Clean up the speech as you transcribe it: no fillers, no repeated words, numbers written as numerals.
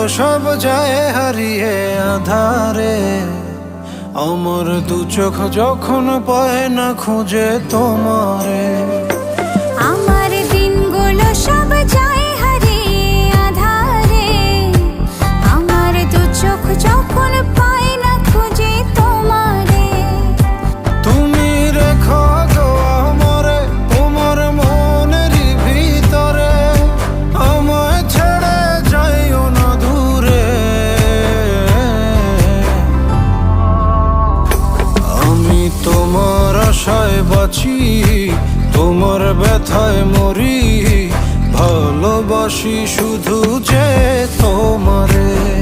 সব যায় হারিয়ে আধারে। আমার দু চোখ যখন পায় না খুঁজে তোমারে। আমার দিনগুলো সব যায় হারিয়ে আধারে। আমার দু চোখ যখন পায় না খুঁজে তোমারে। তুমি রেখো গো আমারে তোমার মনেরই ভিতরে, আমায় ছেড়ে যাইও না দূরে। আমি তোমার আশায় বাঁচি, তোমার ব্যথায় মরি, ভালোবাসি শুধু যে তোমারে।